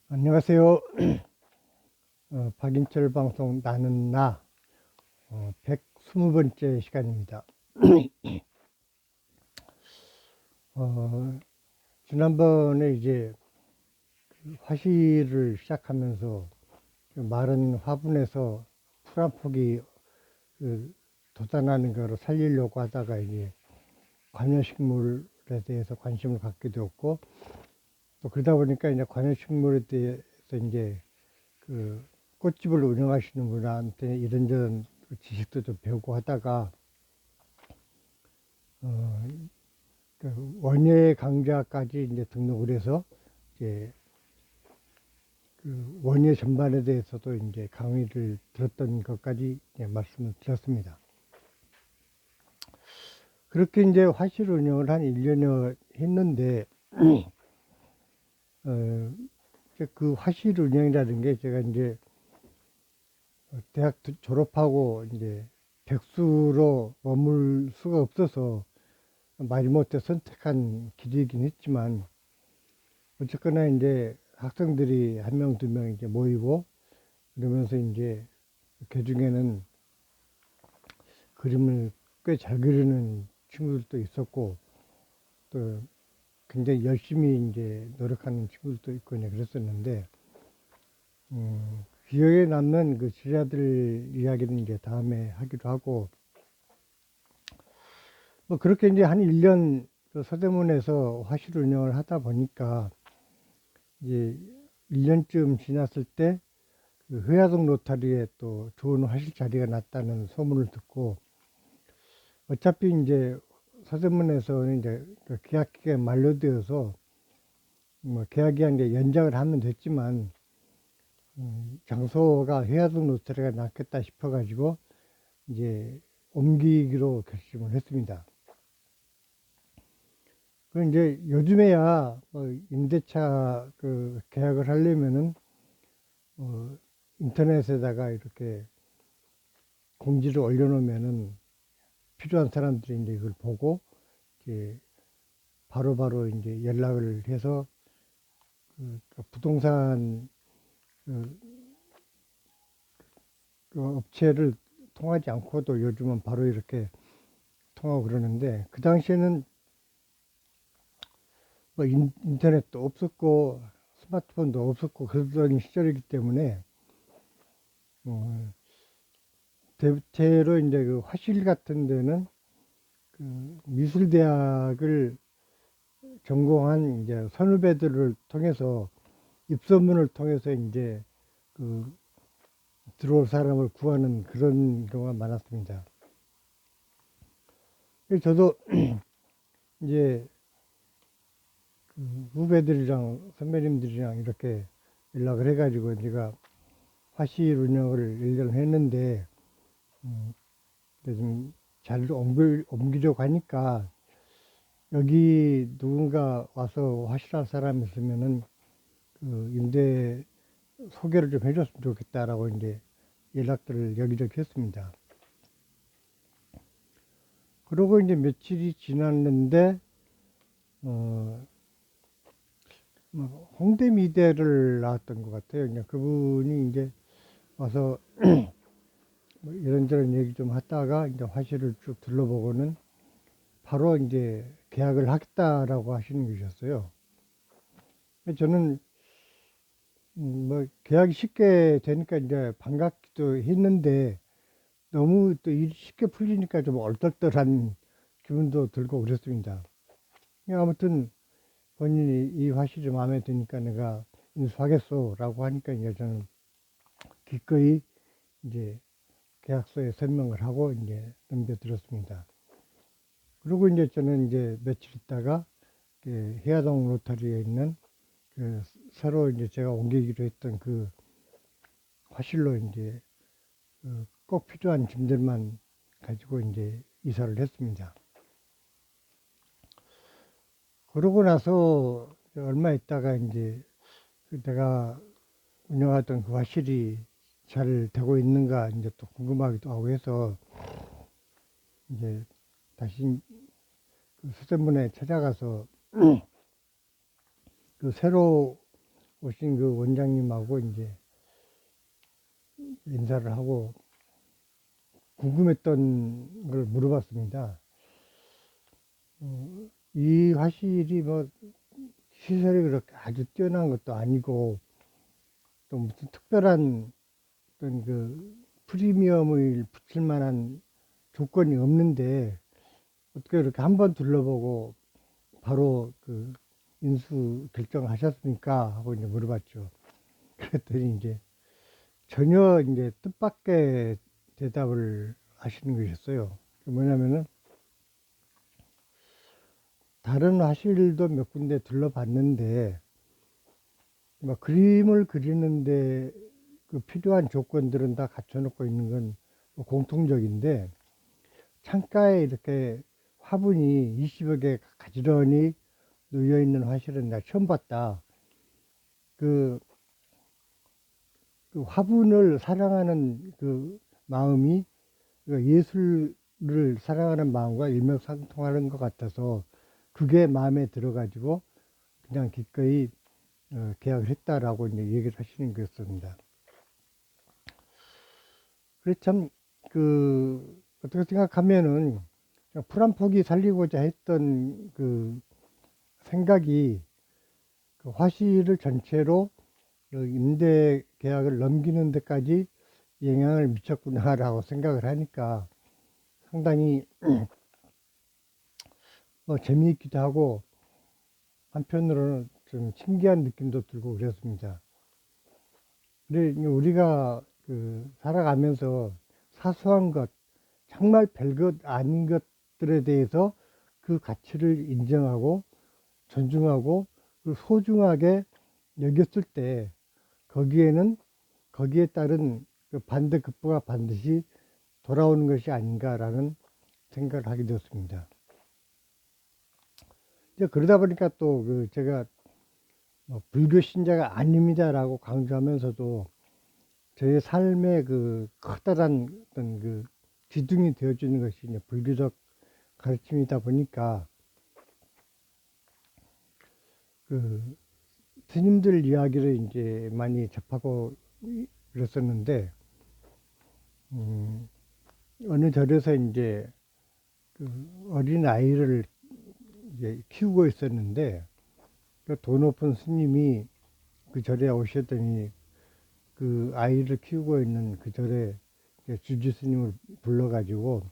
안녕하세요. 박인철 방송 나는 나 120번째 시간입니다. 어, 지난번에 이제 화시를 시작하면서 그 마른 화분에서 풀 한 폭이 돋아나는 거로 살리려고 하다가 이제 관여식물에 대해서 관심을 갖게 되었고, 또 그러다 보니까 이제 관여식물에 대해서 이제 그 꽃집을 운영하시는 분한테 이런저런 지식도 좀 배우고 하다가 어, 그 원예 강좌까지 이제 등록을 해서 이제 그 원예 전반에 대해서도 이제 강의를 들었던 것까지 이제 말씀을 드렸습니다. 그렇게 이제 화실 운영을 한 1년여 했는데 그 화실 운영이라는 게 제가 이제 대학 졸업하고 이제 백수로 머물 수가 없어서 마지못해 선택한 길이긴 했지만, 어쨌거나 이제 학생들이 한 명, 두 명 이제 모이고, 그러면서 이제 그 중에는 그림을 꽤 잘 그리는 친구들도 있었고, 또 굉장히 열심히 이제 노력하는 친구들도 있고, 이제 그랬었는데, 기억에 남는 그 지자들 이야기는 이제 다음에 하기로 하고, 뭐 그렇게 이제 한 1년 그 서대문에서 화실 운영을 하다 보니까, 이제 1년쯤 지났을 때 그 회화동 로타리에 또 좋은 화실 자리가 났다는 소문을 듣고, 어차피 이제 서대문에서는 이제 그 계약 기간 만료되어서 뭐 계약 기간 이제 연장을 하면 됐지만, 장소가 회화동 로타리가 낫겠다 싶어가지고 이제 옮기기로 결심을 했습니다. 그 이제 요즘에야 뭐 임대차 그 계약을 하려면은 인터넷에다가 이렇게 공지를 올려놓으면은 필요한 사람들이 이제 이걸 보고 이제 바로바로 이제 연락을 해서 그 부동산 그 업체를 통하지 않고도 요즘은 바로 이렇게 통하고 그러는데, 그 당시에는 뭐 인터넷도 없었고 스마트폰도 없었고 그러던 시절이기 때문에 어, 대체로 이제 그 화실 같은 데는 그 미술대학을 전공한 이제 선후배들을 통해서 입소문을 통해서 이제 그 들어올 사람을 구하는 그런 경우가 많았습니다. 저도 이제 그 후배들이랑 선배님들이랑 이렇게 연락을 해가지고 제가 화실 운영을 1년 했는데, 좀 잘 옮기려고 하니까 여기 누군가 와서 화실할 사람이 있으면은 그 임대 소개를 좀 해줬으면 좋겠다라고 이제 연락들을 여기저기 했습니다. 그러고 이제 며칠이 지났는데, 어, 뭐 홍대미대를 나왔던 것 같아요. 그냥 그분이 이제 와서 뭐 이런저런 얘기 좀 하다가 이제 화실을 쭉 둘러보고는 바로 이제 계약을 하겠다라고 하시는 계셨어요. 저는 뭐 계약이 쉽게 되니까 이제 반갑기도 했는데, 너무 또 일이 쉽게 풀리니까 좀 얼떨떨한 기분도 들고 그랬습니다. 아무튼 본인이 이 화실이 마음에 드니까 내가 인수하겠소라고 하니까 이제 저는 기꺼이 이제 계약서에 서명을 하고 이제 넘겨드렸습니다. 그리고 이제 저는 이제 며칠 있다가 그 해화동 로터리에 있는 그 새로 이제 제가 옮기기로 했던 그 화실로 이제 꼭 필요한 짐들만 가지고 이제 이사를 했습니다. 그러고 나서 얼마 있다가 이제 내가 운영하던 그 화실이 잘 되고 있는가 이제 또 궁금하기도 하고 해서 이제 다시 그 수산문에 찾아가서 그 새로 오신 그 원장님하고 이제 인사를 하고 궁금했던 걸 물어봤습니다. 이 화실이 뭐 시설이 그렇게 아주 뛰어난 것도 아니고 또 무슨 특별한 어떤 그 프리미엄을 붙일 만한 조건이 없는데 어떻게 이렇게 한번 둘러보고 바로 그 인수 결정하셨습니까? 하고 이제 물어봤죠. 그랬더니 이제 전혀 이제 뜻밖의 대답을 하시는 것이었어요. 뭐냐면은 다른 화실도 몇 군데 둘러봤는데 뭐 그림을 그리는데 그 필요한 조건들은 다 갖춰놓고 있는 건 뭐 공통적인데 창가에 이렇게 화분이 20여 개 가지런히 놓여 있는 화실은 나 처음 봤다. 그, 그 화분을 사랑하는 그 마음이 그 예술을 사랑하는 마음과 일맥상통하는 것 같아서 그게 마음에 들어가지고 그냥 기꺼이 계약을 했다라고 이제 얘기를 하시는 거였습니다. 그래 참 어떻게 생각하면은 풀 한 포기 살리고자 했던 그 생각이 그 화실을 전체로 임대 계약을 넘기는 데까지 영향을 미쳤구나라고 생각을 하니까 상당히 뭐 재미있기도 하고 한편으로는 좀 신기한 느낌도 들고 그랬습니다. 근데 우리가 그 살아가면서 사소한 것, 정말 별것 아닌 것들에 대해서 그 가치를 인정하고 존중하고 소중하게 여겼을 때 거기에는 거기에 따른 그 반대급부가 반드시 돌아오는 것이 아닌가라는 생각을 하게 되었습니다. 이제 그러다 보니까 또 그 제가 뭐 불교 신자가 아닙니다라고 강조하면서도 저의 삶의 그 커다란 어떤 그 기둥이 되어주는 것이 이제 불교적 가르침이다 보니까 그 스님들 이야기를 이제 많이 접하고 그랬었는데, 어느 절에서 이제 그 어린 아이를 이제 키우고 있었는데, 그 돈 높은 스님이 그 절에 오셨더니 그 아이를 키우고 있는 그 절에 주지 스님을 불러가지고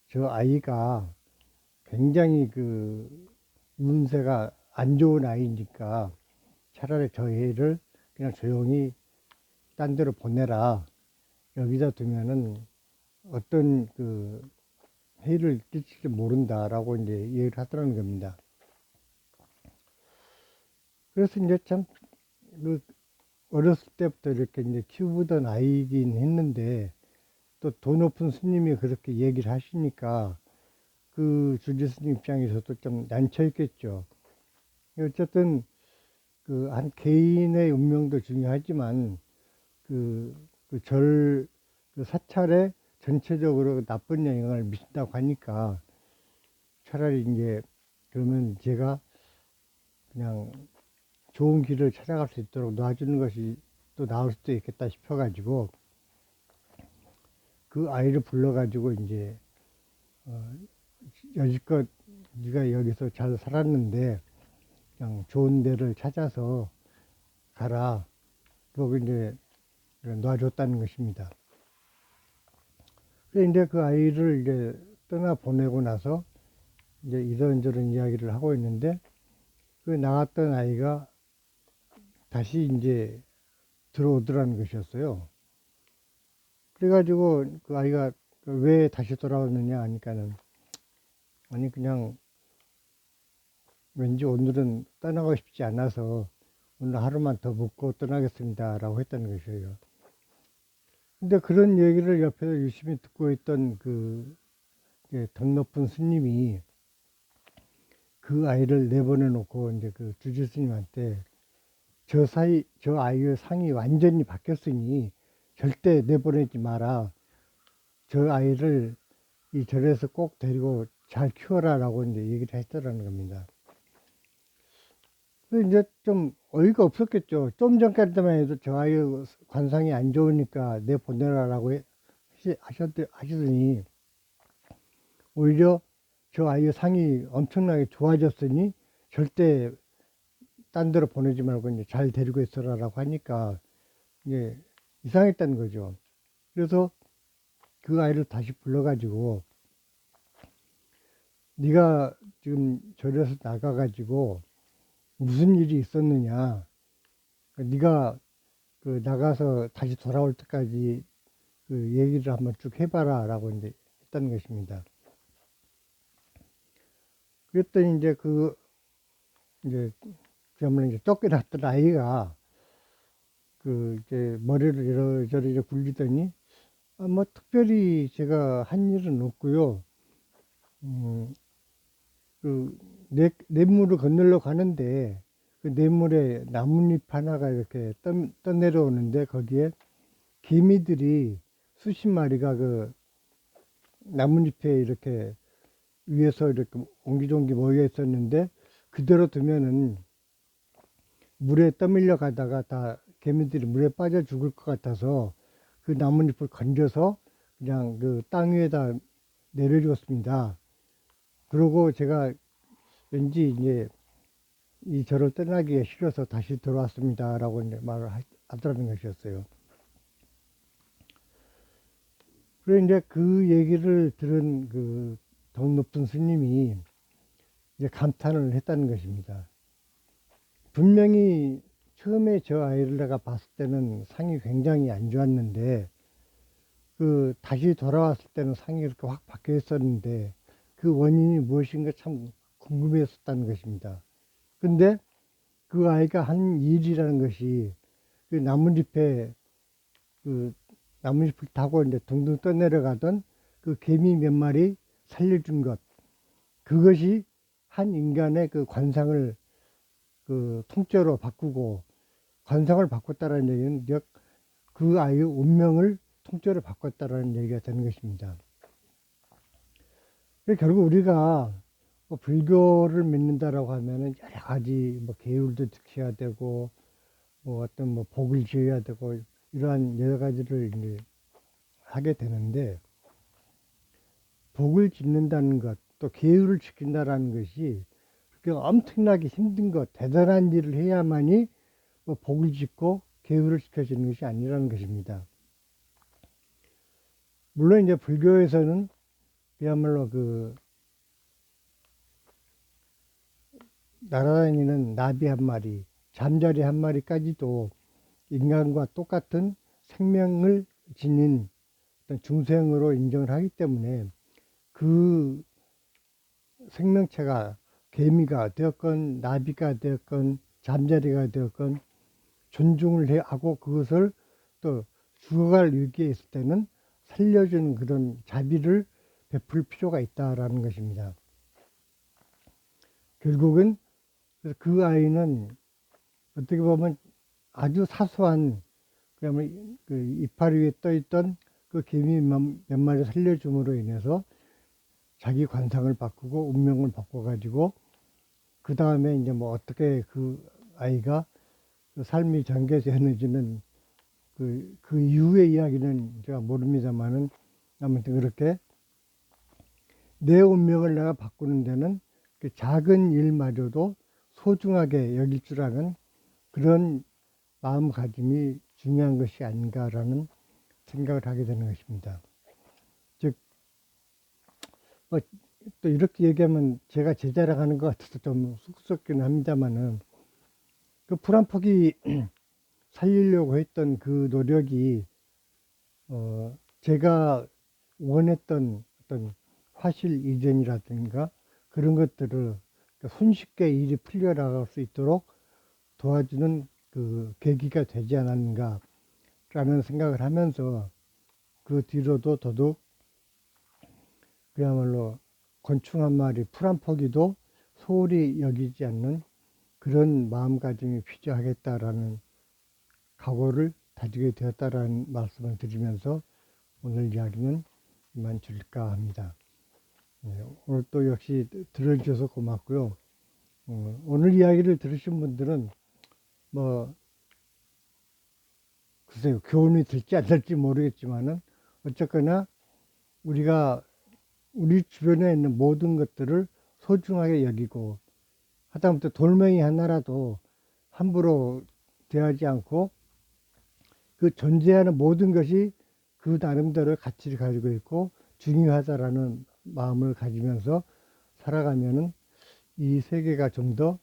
저 아이가 굉장히 그 운세가 안 좋은 아이니까 차라리 저 애를 그냥 조용히 딴 데로 보내라. 여기다 두면은 어떤 그 해를 끼칠지 모른다라고 이제 얘기를 하더라는 겁니다. 그래서 이제 참 그 어렸을 때부터 이렇게 이제 키우던 아이긴 했는데 또 돈 높은 스님이 그렇게 얘기를 하시니까 그 주지 스님 입장에서도 좀 난처 있겠죠. 어쨌든 그 한 개인의 운명도 중요하지만 그 사찰에 전체적으로 나쁜 영향을 미친다고 하니까 차라리 이제 그러면 제가 그냥 좋은 길을 찾아갈 수 있도록 놔주는 것이 또 나을 수도 있겠다 싶어가지고 그 아이를 불러가지고 이제 여지껏 네가 여기서 잘 살았는데 그냥 좋은 데를 찾아서 가라. 그러고 이제 놔줬다는 것입니다. 그래 이제 그 아이를 이제 떠나 보내고 나서 이제 이런저런 이야기를 하고 있는데 그 나갔던 아이가 다시 이제 들어오더라는 것이었어요. 그래가지고 그 아이가 왜 다시 돌아왔느냐 하니까는 아니 그냥 왠지 오늘은 떠나고 싶지 않아서 오늘 하루만 더 묵고 떠나겠습니다 라고 했다는 것이에요. 근데 그런 얘기를 옆에서 유심히 듣고 있던 그 덕 높은 스님이 그 아이를 내보내 놓고 이제 그 주지 스님한테 저 아이의 상이 완전히 바뀌었으니 절대 내보내지 마라. 저 아이를 이 절에서 꼭 데리고 잘 키워라 라고 이제 얘기를 했더라는 겁니다. 그래서 이제 좀 어이가 없었겠죠. 좀 전까지만 해도 저 아이 관상이 안 좋으니까 내 보내라라고 하시더니 오히려 저 아이의 상이 엄청나게 좋아졌으니 절대 딴 데로 보내지 말고 이제 잘 데리고 있어라라고 하니까 이제 이상했다는 거죠. 그래서 그 아이를 다시 불러가지고 네가 지금 절에서 나가가지고 무슨 일이 있었느냐. 네가 그 나가서 다시 돌아올 때까지 그 얘기를 한번 쭉 해봐라라고 이제 했다는 것입니다. 그랬더니 이제 그야말로 이제 쫓겨났던 아이가 그 이제 머리를 이러저러 굴리더니 뭐 특별히 제가 한 일은 없고요. 그 냇물을 건너러 가는데 그 냇물에 나뭇잎 하나가 이렇게 떠내려오는데 거기에 개미들이 수십 마리가 그 나뭇잎에 이렇게 위에서 이렇게 옹기종기 모여 있었는데 그대로 두면은 물에 떠밀려 가다가 다 개미들이 물에 빠져 죽을 것 같아서 그 나뭇잎을 건져서 그냥 그 땅 위에다 내려주었습니다. 그러고 제가 왠지 이제 이 절을 떠나기가 싫어서 다시 들어왔습니다라고 이제 말을 하더라는 것이었어요. 그래 이제 그 얘기를 들은 그 덕 높은 스님이 이제 감탄을 했다는 것입니다. 분명히 처음에 저 아이를 내가 봤을 때는 상이 굉장히 안 좋았는데 그 다시 돌아왔을 때는 상이 이렇게 확 바뀌어 있었는데 그 원인이 무엇인가 참 궁금했었다는 것입니다. 근데 그 아이가 한 일이라는 것이 그 나뭇잎에 그 나뭇잎을 타고 이제 둥둥 떠내려가던 그 개미 몇 마리 살려준 것, 그것이 한 인간의 그 관상을 그 통째로 바꾸고, 관상을 바꿨다는 얘기는 그 아이의 운명을 통째로 바꿨다는 얘기가 되는 것입니다. 결국 우리가 뭐 불교를 믿는다라고 하면은 여러 가지 뭐 계율도 지켜야 되고 뭐 어떤 뭐 복을 지어야 되고 이러한 여러 가지를 이제 하게 되는데, 복을 짓는다는 것, 또 계율을 지킨다라는 것이 그렇게 엄청나게 힘든 것, 대단한 일을 해야만이 뭐 복을 짓고 계율을 지켜지는 것이 아니라는 것입니다. 물론 이제 불교에서는 그야말로 그 날아다니는 나비 한 마리, 잠자리 한 마리까지도 인간과 똑같은 생명을 지닌 어떤 중생으로 인정을 하기 때문에 그 생명체가 개미가 되었건 나비가 되었건 잠자리가 되었건 존중을 하고 그것을 또 죽어갈 위기에 있을 때는 살려주는 그런 자비를 베풀 필요가 있다라는 것입니다. 결국은 그 아이는 어떻게 보면 아주 사소한 그러면 그 이파리 위에 떠 있던 그 개미 몇 마리 살려줌으로 인해서 자기 관상을 바꾸고 운명을 바꿔가지고 그 다음에 이제 뭐 어떻게 그 아이가 그 삶이 전개되는지는 그 이후의 이야기는 제가 모릅니다만은 아무튼 그렇게 내 운명을 내가 바꾸는 데는 그 작은 일마저도 소중하게 여길 줄 아는 그런 마음가짐이 중요한 것이 아닌가라는 생각을 하게 되는 것입니다. 즉, 뭐 또 이렇게 얘기하면 제가 제 자랑하는 것 같아서 좀 쑥스럽긴 합니다만은 그 불안폭이 살리려고 했던 그 노력이 제가 원했던 어떤 화실 이전이라든가 그런 것들을 손쉽게 일이 풀려나갈 수 있도록 도와주는 그 계기가 되지 않았는가라는 생각을 하면서 그 뒤로도 더더욱 그야말로 곤충 한 마리, 풀 한 포기도 소홀히 여기지 않는 그런 마음가짐이 필요하겠다라는 각오를 다지게 되었다라는 말씀을 드리면서 오늘 이야기는 이만 줄일까 합니다. 네, 오늘 또 역시 들어주셔서 고맙고요. 오늘 이야기를 들으신 분들은 뭐 글쎄요, 교훈이 될지 안 될지 모르겠지만은 어쨌거나 우리가 우리 주변에 있는 모든 것들을 소중하게 여기고, 하다못해 돌멩이 하나라도 함부로 대하지 않고 그 존재하는 모든 것이 그 나름대로 가치를 가지고 있고 중요하다라는 마음을 가지면서 살아가면은 이 세계가 좀 더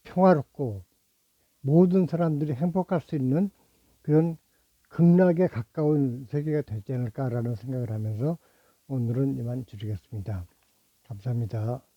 평화롭고 모든 사람들이 행복할 수 있는 그런 극락에 가까운 세계가 되지 않을까라는 생각을 하면서 오늘은 이만 줄이겠습니다. 감사합니다.